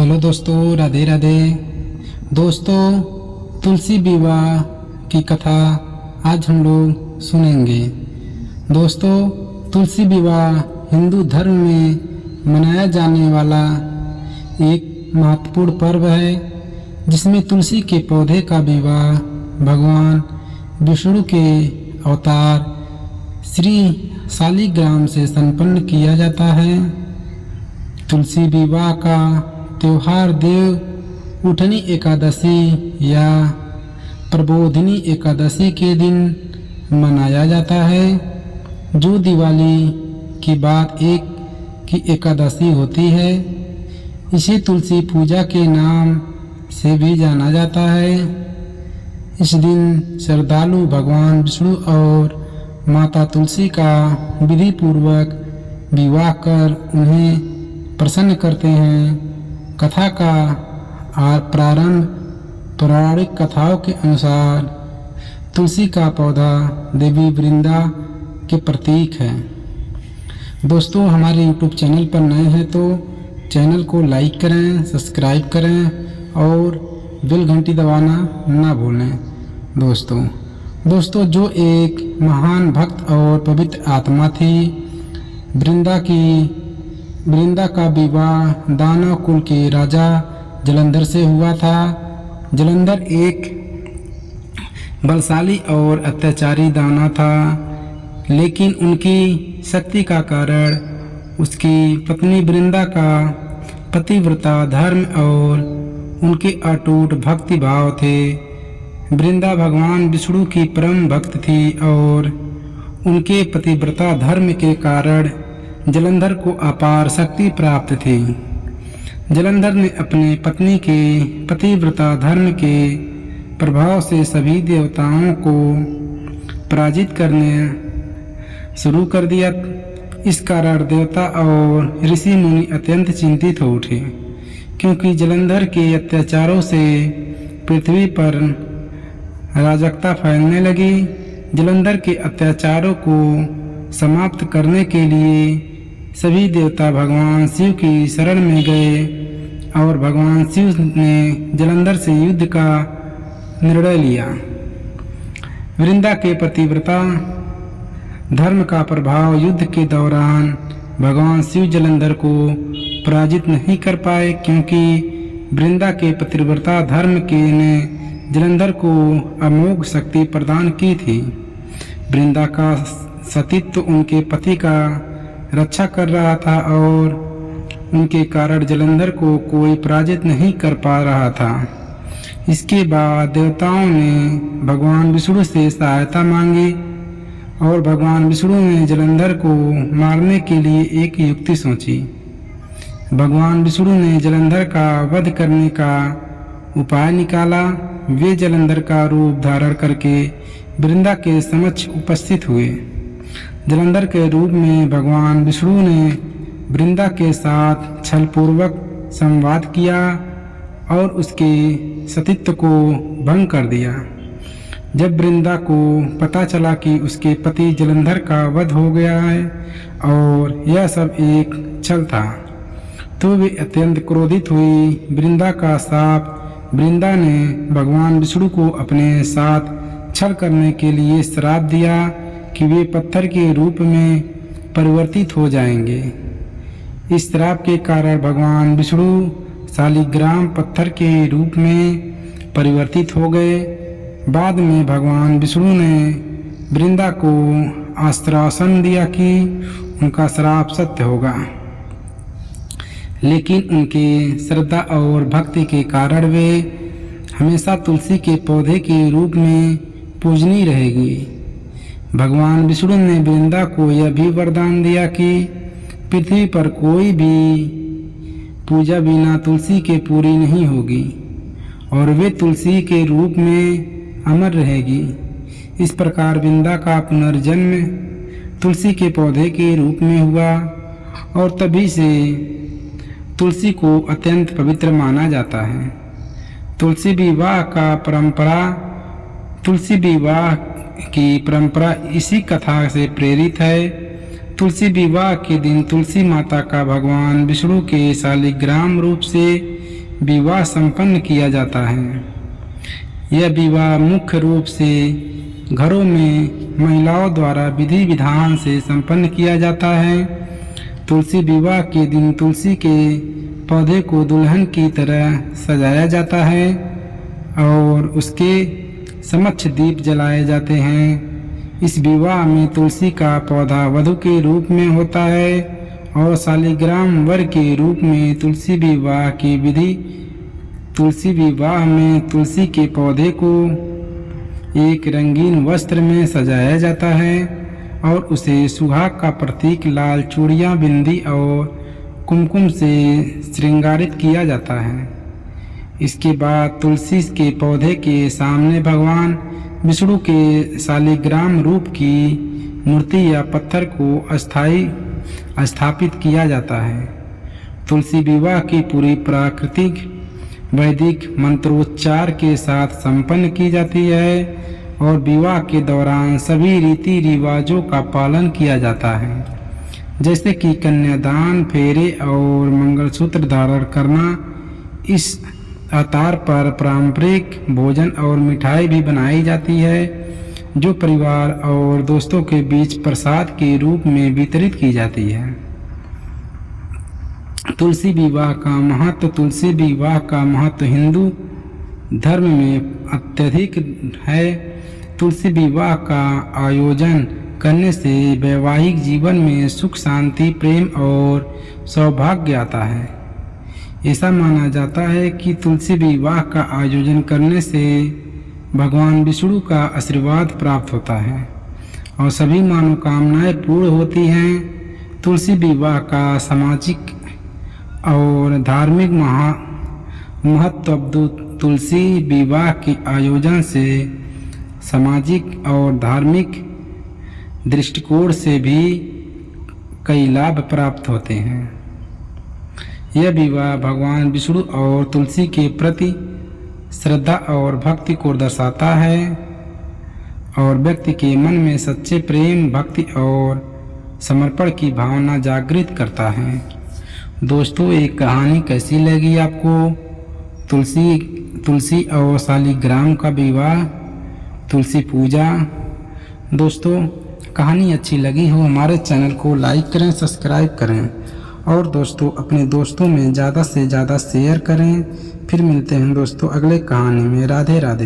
Hello दोस्तों, राधे राधे। दोस्तों, तुलसी विवाह की कथा आज हम लोग सुनेंगे। दोस्तों, तुलसी विवाह हिंदू धर्म में मनाया जाने वाला एक महत्वपूर्ण पर्व है, जिसमें तुलसी के पौधे का विवाह भगवान विष्णु के अवतार श्री शालिग्राम से संपन्न किया जाता है। तुलसी विवाह का त्योहार देव उठनी एकादशी या प्रबोधिनी एकादशी के दिन मनाया जाता है, जो दिवाली की बाद एक की एकादशी होती है। इसे तुलसी पूजा के नाम से भी जाना जाता है। इस दिन श्रद्धालु भगवान विष्णु और माता तुलसी का विधि पूर्वक विवाह कर उन्हें प्रसन्न करते हैं। कथा का प्रारंभ पौराणिक कथाओं के अनुसार तुलसी का पौधा देवी वृंदा के प्रतीक है। दोस्तों, हमारे YouTube चैनल पर नए हैं तो चैनल को लाइक करें, सब्सक्राइब करें और बेल घंटी दबाना ना भूलें। दोस्तों, जो एक महान भक्त और पवित्र आत्मा थी, वृंदा का विवाह दानव कुल के राजा जलंधर से हुआ था। जलंधर एक बलशाली और अत्याचारी दानव था, लेकिन उनकी शक्ति का कारण उसकी पत्नी वृंदा का पतिव्रता धर्म और उनके अटूट भक्ति भाव थे। वृंदा भगवान विष्णु की परम भक्त थी और उनके पतिव्रता धर्म के कारण जलंधर को अपार शक्ति प्राप्त थी। जलंधर ने अपने पत्नी के पतिव्रता धर्म के प्रभाव से सभी देवताओं को पराजित करने शुरू कर दिया। इस कारण देवता और ऋषि मुनि अत्यंत चिंतित हो उठे, क्योंकि जलंधर के अत्याचारों से पृथ्वी पर अराजकता फैलने लगी। जलंधर के अत्याचारों को समाप्त करने के लिए सभी देवता भगवान शिव की शरण में गए और भगवान शिव ने जलंधर से युद्ध का निर्णय लिया। वृंदा के पतिव्रता धर्म का प्रभाव युद्ध के दौरान भगवान शिव जलंधर को पराजित नहीं कर पाए, क्योंकि वृंदा के पतिव्रता धर्म के ने जलंधर को अमोघ शक्ति प्रदान की थी। वृंदा का सतीत्व उनके पति का रक्षा कर रहा था और उनके कारण जलंधर को कोई पराजित नहीं कर पा रहा था। इसके बाद देवताओं ने भगवान विष्णु से सहायता मांगी और भगवान विष्णु ने जलंधर को मारने के लिए एक युक्ति सोची। भगवान विष्णु ने जलंधर का वध करने का उपाय निकाला। वे जलंधर का रूप धारण करके वृंदा के समक्ष उपस्थित हुए। जलंधर के रूप में भगवान विष्णु ने वृंदा के साथ छलपूर्वक संवाद किया और उसके सतीत्व को भंग कर दिया। जब वृंदा को पता चला कि उसके पति जलंधर का वध हो गया है और यह सब एक छल था, तो वे अत्यंत क्रोधित हुई। वृंदा का शाप वृंदा ने भगवान विष्णु को अपने साथ छल करने के लिए श्राप दिया कि वे पत्थर के रूप में परिवर्तित हो जाएंगे। इस श्राप के कारण भगवान विष्णु शालिग्राम पत्थर के रूप में परिवर्तित हो गए। बाद में भगवान विष्णु ने वृंदा को आश्वासन दिया कि उनका श्राप सत्य होगा, लेकिन उनके श्रद्धा और भक्ति के कारण वे हमेशा तुलसी के पौधे के रूप में पूजनीय रहेगी। भगवान विष्णु ने वृंदा को यह भी वरदान दिया कि पृथ्वी पर कोई भी पूजा बिना तुलसी के पूरी नहीं होगी और वे तुलसी के रूप में अमर रहेगी। इस प्रकार वृंदा का पुनर्जन्म तुलसी के पौधे के रूप में हुआ और तभी से तुलसी को अत्यंत पवित्र माना जाता है। तुलसी विवाह की परंपरा इसी कथा से प्रेरित है। तुलसी विवाह के दिन तुलसी माता का भगवान विष्णु के शालिग्राम रूप से विवाह संपन्न किया जाता है। यह विवाह मुख्य रूप से घरों में महिलाओं द्वारा विधि विधान से संपन्न किया जाता है। तुलसी विवाह के दिन तुलसी के पौधे को दुल्हन की तरह सजाया जाता है और उसके समक्ष दीप जलाए जाते हैं। इस विवाह में तुलसी का पौधा वधू के रूप में होता है और शालिग्राम वर के रूप में तुलसी विवाह की विधि। तुलसी विवाह में तुलसी के पौधे को एक रंगीन वस्त्र में सजाया जाता है और उसे सुहाग का प्रतीक लाल चूड़ियाँ, बिंदी और कुमकुम से श्रृंगारित किया जाता है। इसके बाद तुलसी के पौधे के सामने भगवान विष्णु के शालिग्राम रूप की मूर्ति या पत्थर को स्थापित किया जाता है। तुलसी विवाह की पूरी प्राकृतिक वैदिक मंत्रोच्चार के साथ संपन्न की जाती है और विवाह के दौरान सभी रीति रिवाजों का पालन किया जाता है, जैसे कि कन्यादान, फेरे और मंगलसूत्र धारण करना। इस आधार पर पारंपरिक भोजन और मिठाई भी बनाई जाती है जो परिवार और दोस्तों के बीच प्रसाद के रूप में वितरित की जाती है। तुलसी विवाह का महत्व। तुलसी विवाह का महत्व हिंदू धर्म में अत्यधिक है। तुलसी विवाह का आयोजन करने से वैवाहिक जीवन में सुख, शांति, प्रेम और सौभाग्य आता है। ऐसा माना जाता है कि तुलसी विवाह का आयोजन करने से भगवान विष्णु का आशीर्वाद प्राप्त होता है और सभी मनोकामनाएं पूर्ण होती हैं। तुलसी विवाह का सामाजिक और धार्मिक महत्व। तुलसी विवाह के आयोजन से सामाजिक और धार्मिक दृष्टिकोण से भी कई लाभ प्राप्त होते हैं। यह विवाह भगवान विष्णु और तुलसी के प्रति श्रद्धा और भक्ति को दर्शाता है और व्यक्ति के मन में सच्चे प्रेम, भक्ति और समर्पण की भावना जागृत करता है। दोस्तों, एक कहानी कैसी लगी आपको? तुलसी और शालिग्राम का विवाह, तुलसी पूजा। दोस्तों, कहानी अच्छी लगी हो हमारे चैनल को लाइक करें, सब्सक्राइब करें और दोस्तों अपने दोस्तों में ज़्यादा से ज़्यादा शेयर करें। फिर मिलते हैं दोस्तों अगले कहानी में। राधे राधे।